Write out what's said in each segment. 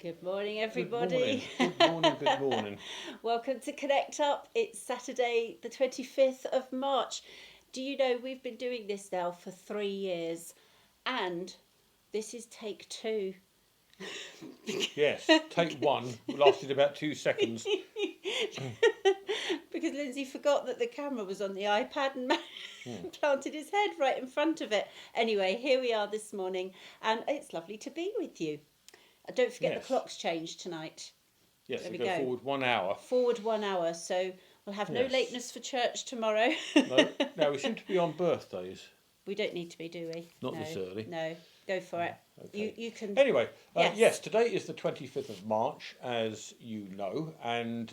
Good morning, everybody. Good morning, good morning. Welcome to Connect Up. It's Saturday, the 25th of March. Do you know we've been doing this now for 3 years, and this is take 2. Yes, take 1 lasted about 2 seconds. Because Lindsay forgot that the camera was on the iPad and planted his head right in front of it. Anyway, here we are this morning, and it's lovely to be with you. Don't forget the Yes. clock's changed tonight. Yes, There we we go go. forward 1 hour. Forward 1 hour, so we'll have no Yes. lateness for church tomorrow. No, now we seem to be on birthdays. We don't need to be, do we? Not No, this early. No, go for it. Okay. You can. Anyway, Yes. yes, today is the 25th of March, as you know, and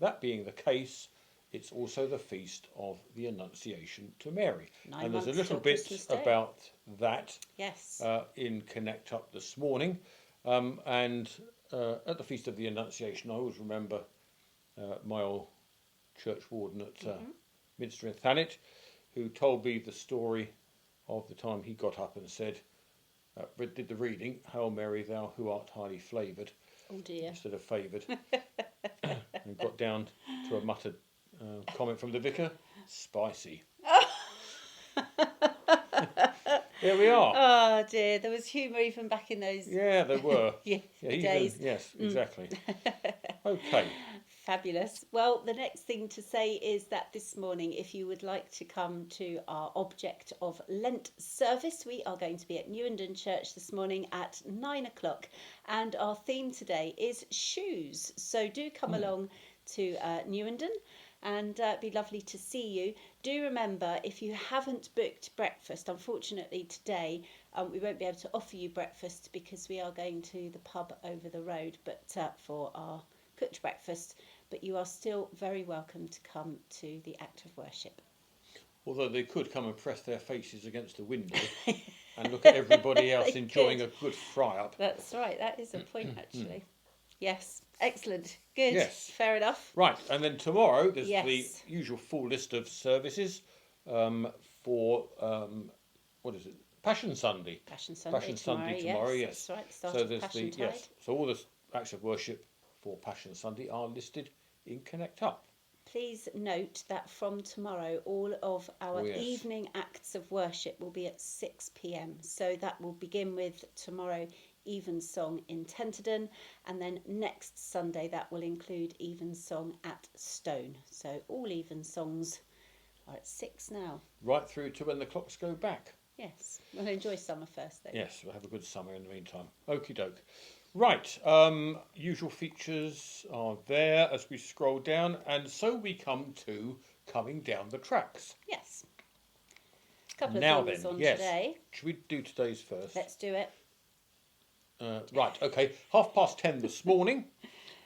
that being the case, it's also the feast of the Annunciation to Mary. 9 and there's a months little till bit Christmas Day. about that Yes. in Connect Up this morning. And at the Feast of the Annunciation, I always remember my old church warden at Minster in Thanet, who told me the story of the time he got up and said, did the reading, Hail Mary, thou who art highly flavoured, Oh dear. instead of favoured, and got down to a muttered comment from the vicar, spicy. There we are. Oh dear, there was humour even back in those Yeah, there were. days. Yes, exactly. Okay. Fabulous. Well, the next thing to say is that this morning, if you would like to come to our Object of Lent service, we are going to be at Newenden Church this morning at 9 o'clock. And our theme today is shoes. So do come along to Newenden, and it'd be lovely to see you. Do remember, if you haven't booked breakfast, unfortunately today we won't be able to offer you breakfast because we are going to the pub over the road, but for our cooked breakfast. But you are still very welcome to come to the act of worship. Although they could come and press their faces against the window and look at everybody else They enjoying could. a good fry-up. That's right, that is a point actually. Yes, excellent, good, Yes. fair enough. Right, and then tomorrow there's Yes. the usual full list of services for, what is it, Passion Sunday. Passion Sunday tomorrow, yes. That's right, start So of there's Passion Tide. so all the acts of worship for Passion Sunday are listed in Connect Up. Please note that from tomorrow, all of our Oh, yes. evening acts of worship will be at 6 p.m. So that will begin with tomorrow Evensong in Tenterden, and then next Sunday that will include Evensong at Stone. So all Evensongs are at 6 now. Right through to when the clocks go back. Yes, we'll enjoy summer first though. Yes, we'll have a good summer in the meantime. Okie doke. Right, usual features are there as we scroll down, and so we come to coming down the tracks. Yes. A couple of Now things then, on yes. today. Should we do today's first? Let's do it. Right, okay. 10:30 this morning,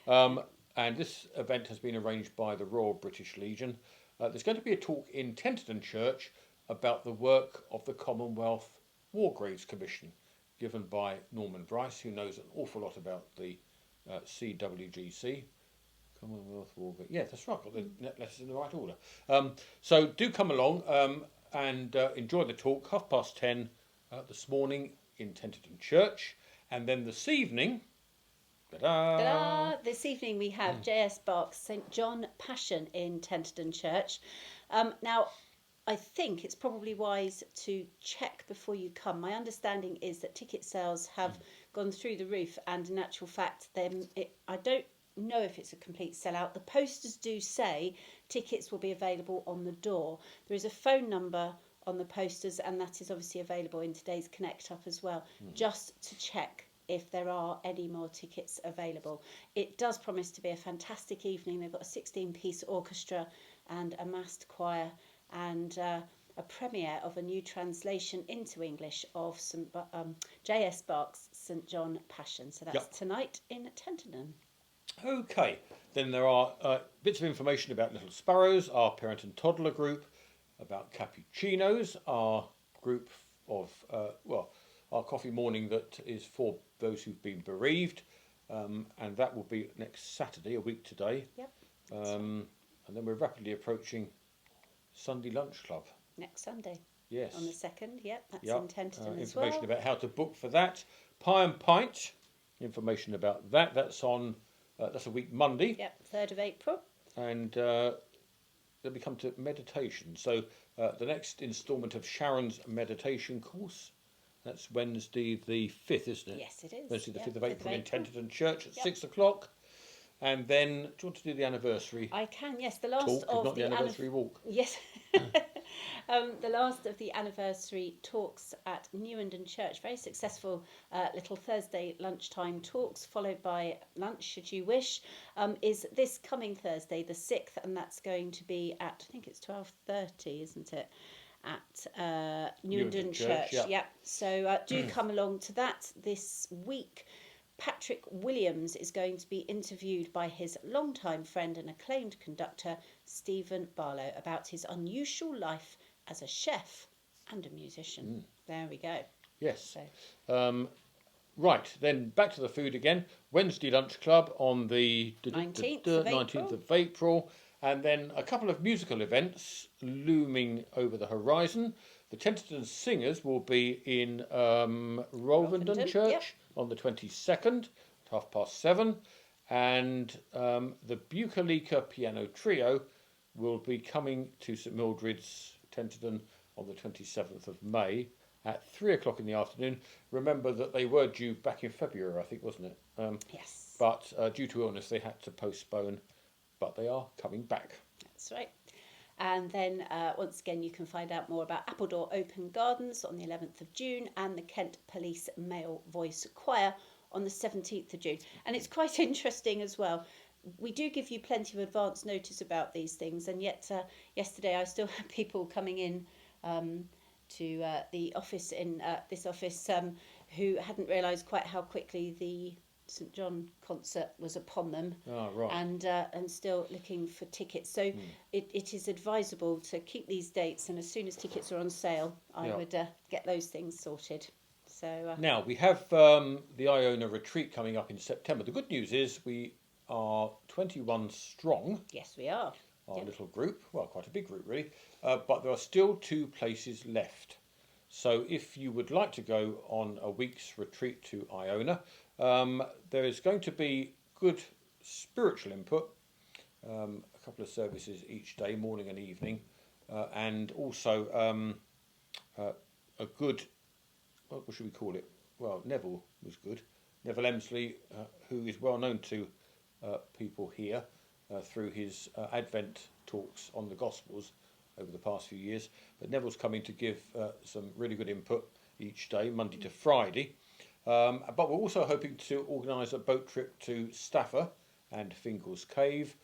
and this event has been arranged by the Royal British Legion. There's going to be a talk in Tenterden Church about the work of the Commonwealth War Graves Commission, given by Norman Bryce, who knows an awful lot about the CWGC. Commonwealth War Graves. Yeah, that's right. Got the letters in the right order. So do come along and enjoy the talk. 10:30 this morning in Tenterden Church. And then this evening, Ta-da! This evening we have J.S. Bach's St. John Passion in Tenterden Church. Now, I think it's probably wise to check before you come. My understanding is that ticket sales have gone through the roof, and in actual fact, I don't know if it's a complete sellout. The posters do say tickets will be available on the door. There is a phone number on the posters, and that is obviously available in today's Connect Up as well, just to check if there are any more tickets available. It does promise to be a fantastic evening. They've got a 16-piece orchestra and a massed choir, and a premiere of a new translation into English of J.S. Bach's St. John Passion. So that's tonight in Tenterden. Okay, then there are bits of information about Little Sparrows, our parent and toddler group, about Cappuccinos, our group of, our coffee morning that is for those who've been bereaved, and that will be next Saturday, a week today. Yep. And then we're rapidly approaching Sunday Lunch Club. Next Sunday. Yes. On the 2nd, yep, that's Yep. in Tenterden as well. Information about how to book for that. Pie and Pint, information about that. That's on. That's a week Monday. Yep, 3rd of April. And then we come to meditation. So the next instalment of Sharon's meditation course. That's Wednesday the 5th, isn't it? Yes, it is. Wednesday the 5th of 5th April in Tenterden Church at 6 o'clock. And then, do you want to do the anniversary? I can, yes. The last talk, of not the anniversary walk. Yes. The last of the anniversary talks at Newenden Church. Very successful little Thursday lunchtime talks, followed by lunch, should you wish, is this coming Thursday, the 6th, and that's going to be at, I think it's 12:30, isn't it? At Newenden Church. Yeah. So do come along to that this week. Patrick Williams is going to be interviewed by his longtime friend and acclaimed conductor, Stephen Barlow, about his unusual life as a chef and a musician. There we go. Yes. So. Right, then back to the food again. Wednesday Lunch Club on the 19th of April. And then a couple of musical events looming over the horizon. The Tenterden Singers will be in Rolvenden Church on the 22nd at 7:30. And the Bukalika Piano Trio will be coming to St Mildred's, Tenterden, on the 27th of May at 3 o'clock in the afternoon. Remember that they were due back in February, I think, wasn't it? Yes. But due to illness, they had to postpone. But they are coming back. That's right. And then once again, you can find out more about Appledore Open Gardens on the 11th of June and the Kent Police Male Voice Choir on the 17th of June. And it's quite interesting as well. We do give you plenty of advance notice about these things, and yet yesterday I still had people coming in to the office in this office who hadn't realised quite how quickly the St John concert was upon them, and still looking for tickets. So it is advisable to keep these dates, and as soon as tickets are on sale, I would get those things sorted. So now we have the Iona retreat coming up in September. The good news is we are 21 strong. Yes, we are. Our little group, well, quite a big group really, but there are still 2 places left. So if you would like to go on a week's retreat to Iona, there is going to be good spiritual input, a couple of services each day, morning and evening, and also a good, what should we call it? Well, Neville was good. Neville Emsley, who is well known to people here through his Advent talks on the Gospels over the past few years. But Neville's coming to give some really good input each day, Monday to Friday. But we're also hoping to organise a boat trip to Staffa and Fingal's Cave.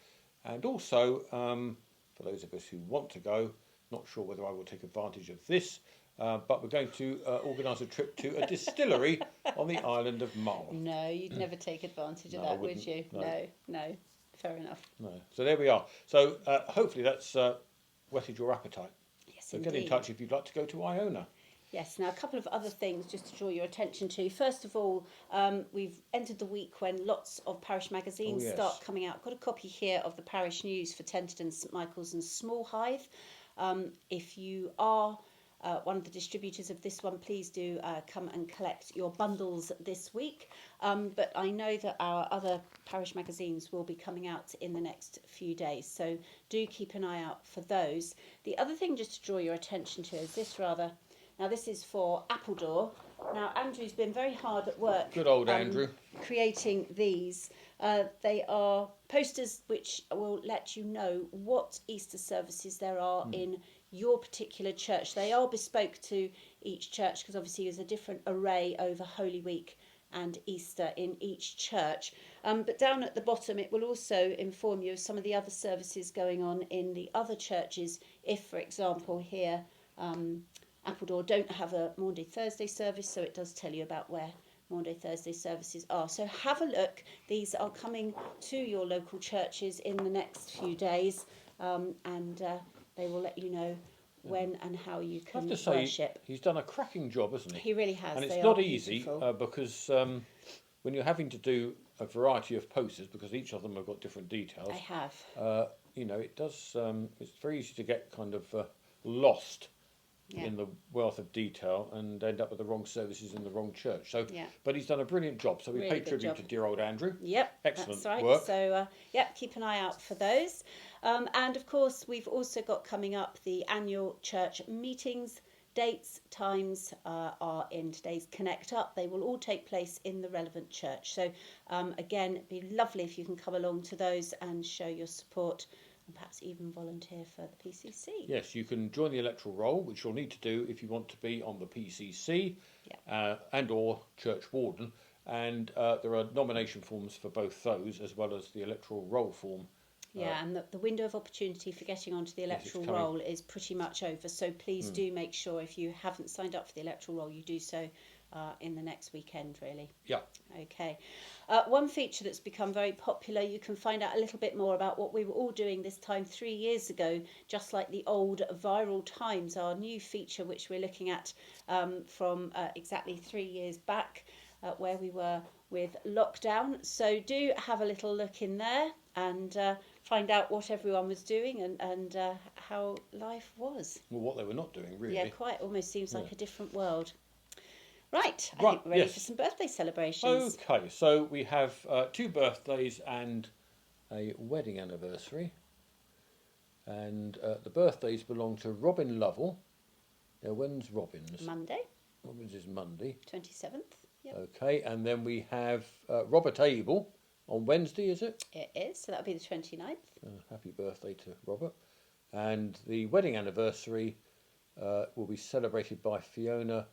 And also, for those of us who want to go, not sure whether I will take advantage of this, but we're going to organise a trip to a distillery on the island of Mull. No, you'd never take advantage of that, would you? No. Fair enough. No. So there we are. So hopefully that's whetted your appetite. Yes, so indeed. get in touch if you'd like to go to Iona. Yes, now a couple of other things just to draw your attention to. First of all, we've entered the week when lots of parish magazines start coming out. I've got a copy here of the parish news for Tenterden, St Michael's and Small Hythe. If you are one of the distributors of this one, please do come and collect your bundles this week. But I know that our other parish magazines will be coming out in the next few days, so do keep an eye out for those. The other thing just to draw your attention to is this rather... Now, this is for Appledore. Now, Andrew's been very hard at work. Good old Andrew. Creating these. They are posters which will let you know what Easter services there are in your particular church. They are bespoke to each church because obviously there's a different array over Holy Week and Easter in each church. But down at the bottom, it will also inform you of some of the other services going on in the other churches. If, for example, here... Appledore don't have a Maundy Thursday service, so it does tell you about where Maundy Thursday services are. So have a look. These are coming to your local churches in the next few days, and they will let you know when and how you can I have to say, worship. He's done a cracking job, hasn't he? He really has. And it's They not are easy beautiful. because when you're having to do a variety of posters, because each of them have got different details, I have. it does. It's very easy to get kind of lost in the wealth of detail and end up with the wrong services in the wrong church. So, Yeah. but he's done a brilliant job. So we Really pay good tribute job. to dear old Andrew. Yep, Excellent that's right. work. So, yep, keep an eye out for those. And of course, we've also got coming up the annual church meetings. Dates, times are in today's Connect Up. They will all take place in the relevant church. So, again, it'd be lovely if you can come along to those and show your support and perhaps even volunteer for the PCC. Yes, you can join the electoral roll, which you'll need to do if you want to be on the PCC and or church warden. And there are nomination forms for both those, as well as the electoral roll form. Yeah, and the window of opportunity for getting onto the electoral coming. roll is pretty much over. So please do make sure, if you haven't signed up for the electoral roll, you do so in the next weekend, really. Yeah. Okay. One feature that's become very popular, you can find out a little bit more about what we were all doing this time 3 years ago, just like the old Viral Times, our new feature which we're looking at from exactly 3 years back, where we were with lockdown. So do have a little look in there and find out what everyone was doing and how life was. Well, what they were not doing, really. Yeah, quite almost seems like a different world. Right, I Right, think we're ready yes. for some birthday celebrations. Okay, so we have 2 birthdays and a wedding anniversary. And the birthdays belong to Robin Lovell. Now, when's Robin's? Monday, Robin's is Monday. 27th. Yep. Okay, and then we have Robert Abel on Wednesday, is it? It is, so that'll be the 29th. Happy birthday to Robert. And the wedding anniversary will be celebrated by Fiona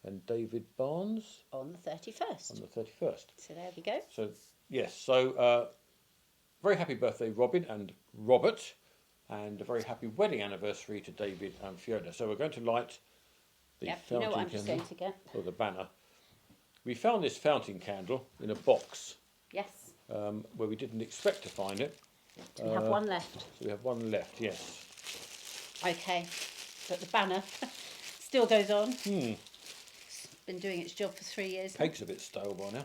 and David Barnes On the 31st. on the 31st. So there we go. So, yes, so very happy birthday, Robin and Robert, and a very happy wedding anniversary to David and Fiona. So we're going to light the Yep, you know fountain what I'm just candle, going to get. or the banner. We found this fountain candle in a box Yes, where we didn't expect to find it. we have one left. So we have one left, yes. Okay, but the banner still goes on. It's been doing its job for 3 years. now. Cake's a bit stale by now.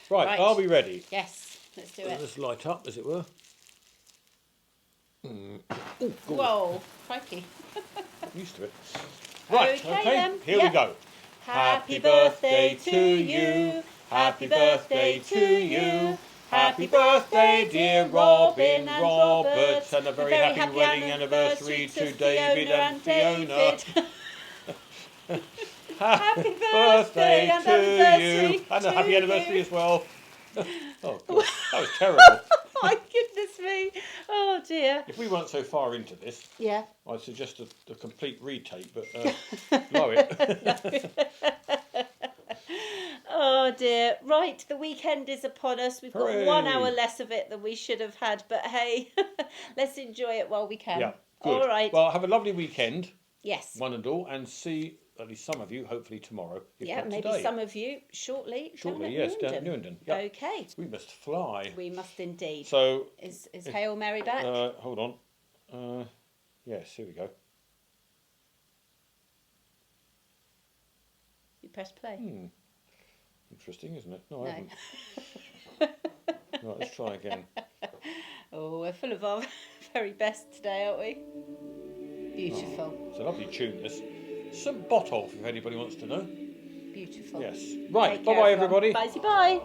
Right, Right. are we ready? Yes, let's do it. Let's light up, as it were. Whoa, crikey. Used to it. Right, Okay, okay, then. here we Yep. go. Happy birthday to you. Happy birthday to you. Happy birthday, dear Robin and Robert. And a very happy wedding anniversary to David and Fiona. Happy birthday and to anniversary you. And a to happy you. anniversary as well. Oh, God, that was terrible. My goodness me. Oh dear. If we weren't so far into this, Yeah. I'd suggest a complete retake, but blow it. Oh dear. Right, the weekend is upon us. We've got Hooray. 1 hour less of it than we should have had, but hey, let's enjoy it while we can. Yeah, good. All right. Well, have a lovely weekend, Yes. one and all, and see at least some of you, hopefully tomorrow, if Yeah, not maybe today. some of you shortly. Shortly, down yes, at down at Newenden. Yeah. Okay. We must fly. We must indeed. So, Is Hail Mary back? hold on. Yes, here we go. You press play. Interesting, isn't it? No, I No. haven't. Right, let's try again. Oh, we're full of our very best today, aren't we? Beautiful. It's a lovely tune, this. St. Botolph, if anybody wants to know. Beautiful. Yes. Right, Take care, bye-bye, everyone. everybody. Bye.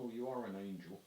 Oh, you are an angel.